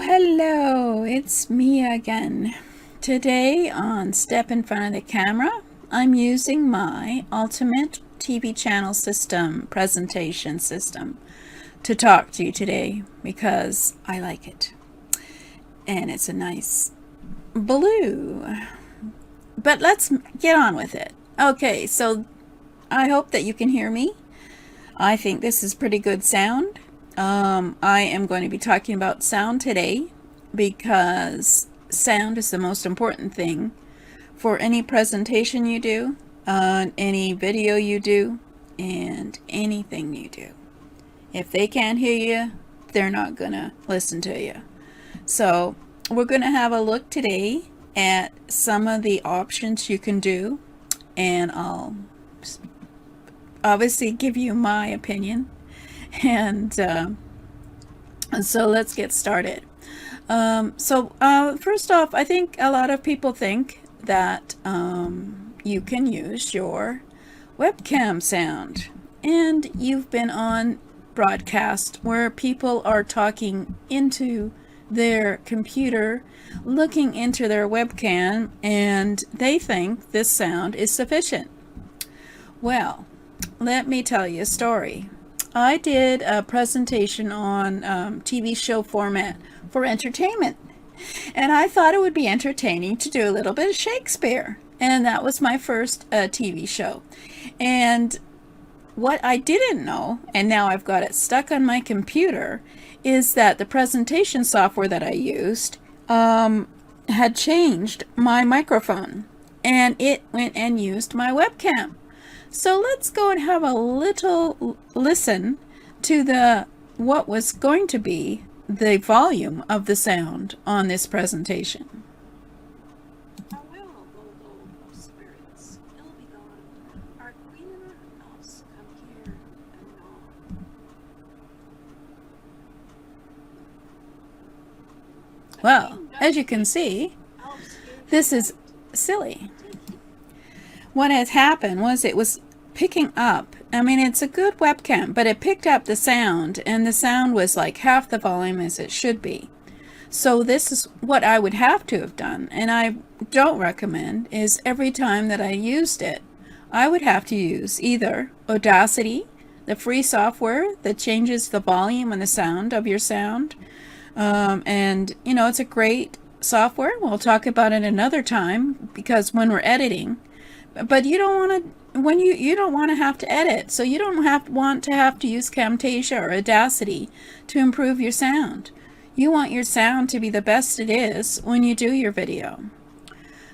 Hello, it's me again. Today on Step in Front of the Camera, I'm using my Ultimate TV Channel System presentation system to talk to you today because I like it. And it's a nice blue. But let's get on with it. Okay, so I hope that you can hear me. I think this is pretty good sound. I am going to be talking about sound today because sound is the most important thing for any presentation you do, any video you do, and anything you do. If they can't hear you, they're not going to listen to you. So we're going to have a look today at some of the options you can do, and I'll obviously give you my opinion. And so let's get started. First off, I think a lot of people think that you can use your webcam sound, and you've been on broadcast where people are talking into their computer, looking into their webcam, and they think this sound is sufficient. Well, let me tell you a story. I did a presentation on TV show format for entertainment, and I thought it would be entertaining to do a little bit of Shakespeare, and that was my first TV show. And what I didn't know, and now I've got it stuck on my computer, is that the presentation software that I used had changed my microphone, and it went and used my webcam. So let's go and have a little listen to what was going to be the volume of the sound on this presentation. Well, as you can see, this is silly. What has happened was it was picking up, it's a good webcam, but it picked up the sound, and the sound was like half the volume as it should be. So this is what I would have to have done, and I don't recommend, is every time that I used it, I would have to use either Audacity, the free software that changes the volume and the sound of your sound, and it's a great software. We'll talk about it another time, because when we're editing, but you don't want to, you don't want to have to edit, so you don't want to have to use Camtasia or Audacity to improve your sound. You want your sound to be the best it is when you do your video.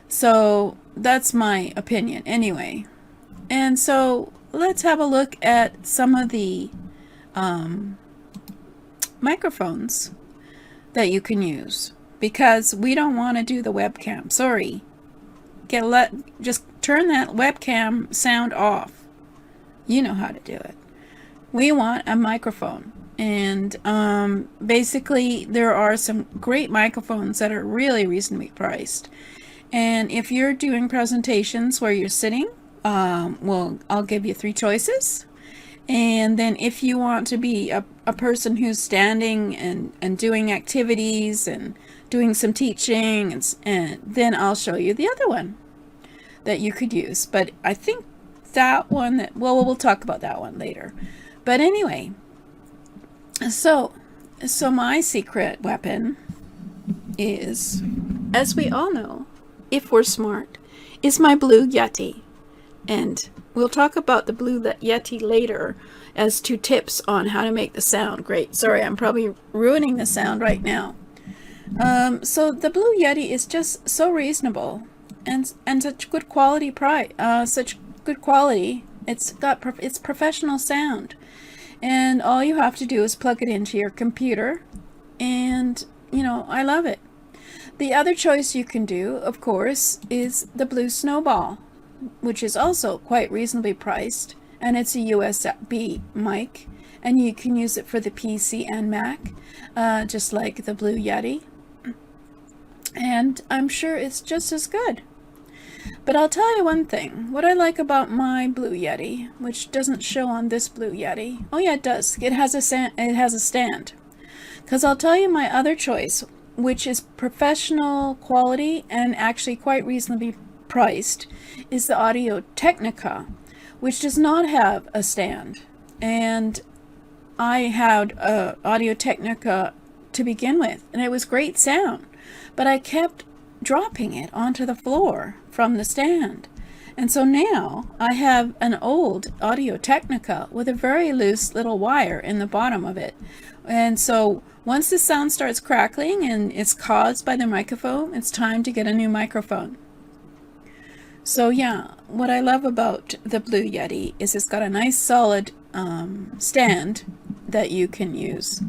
So that's my opinion anyway. And so let's have a look at some of the microphones that you can use, because we don't want to do the webcam. Sorry. Just turn that webcam sound off. You know how to do it. We want a microphone, and basically there are some great microphones that are really reasonably priced. And if you're doing presentations where you're sitting, I'll give you 3 choices. And then if you want to be a person who's standing and doing activities and doing some teaching, and then I'll show you the other one that you could use. But I think that one, we'll talk about that one later. But anyway, so my secret weapon is, as we all know, if we're smart, is my Blue Yeti. And we'll talk about the Blue Yeti later as 2 tips on how to make the sound great. Sorry, I'm probably ruining the sound right now. So the Blue Yeti is just so reasonable and such good quality such good quality. It's professional sound, and all you have to do is plug it into your computer, and I love it. The other choice you can do, of course, is the Blue Snowball, which is also quite reasonably priced, and it's a USB mic, and you can use it for the PC and Mac, just like the Blue Yeti. And I'm sure it's just as good. But I'll tell you one thing. What I like about my Blue Yeti, which doesn't show on this Blue Yeti. Oh yeah, it does. It has a stand. Because I'll tell you my other choice which is professional quality and actually quite reasonably priced, is the Audio Technica, which does not have a stand. And I had Audio Technica to begin with, and it was great sound, but I kept dropping it onto the floor from the stand. And so now I have an old Audio Technica with a very loose little wire in the bottom of it. And so once the sound starts crackling and it's caused by the microphone, it's time to get a new microphone. So yeah, what I love about the Blue Yeti is it's got a nice solid stand that you can use.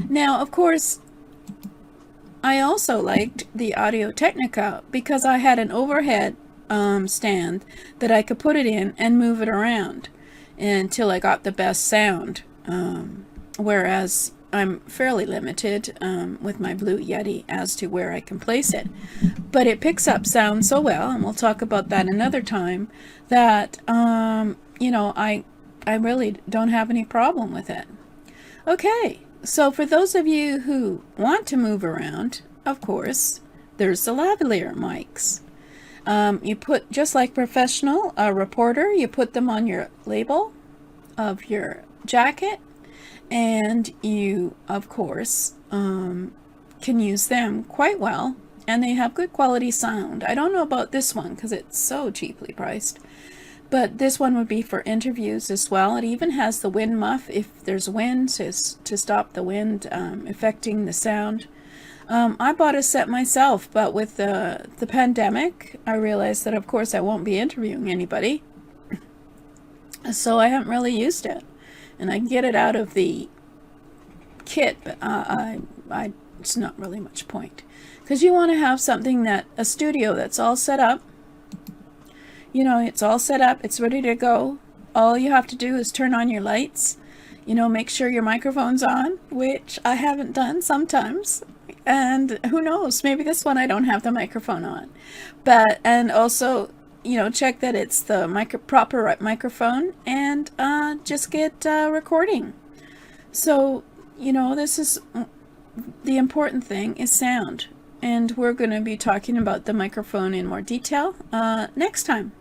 Now, of course, I also liked the Audio Technica because I had an overhead stand that I could put it in and move it around until I got the best sound. Whereas I'm fairly limited with my Blue Yeti as to where I can place it. But it picks up sound so well, and we'll talk about that another time, that, you know, I really don't have any problem with it. Okay, so for those of you who want to move around, of course, there's the lavalier mics. You put, just like professional reporter, you put them on your label of your jacket, and you, of course, can use them quite well, and they have good quality sound. I don't know about this one because it's so cheaply priced, but this one would be for interviews as well. It even has the wind muff if there's wind to stop the wind affecting the sound. I bought a set myself, but with the pandemic, I realized that, of course, I won't be interviewing anybody, so I haven't really used it. And I can get it out of the kit, but it's not really much point. Because you want to have something that, a studio that's all set up. You know, it's all set up, it's ready to go. All you have to do is turn on your lights. You know, make sure your microphone's on, which I haven't done sometimes. And who knows, maybe this one I don't have the microphone on. But, and also, you know, check that it's the proper microphone, and just get recording. So, you know, this is the important thing is sound. And we're going to be talking about the microphone in more detail next time.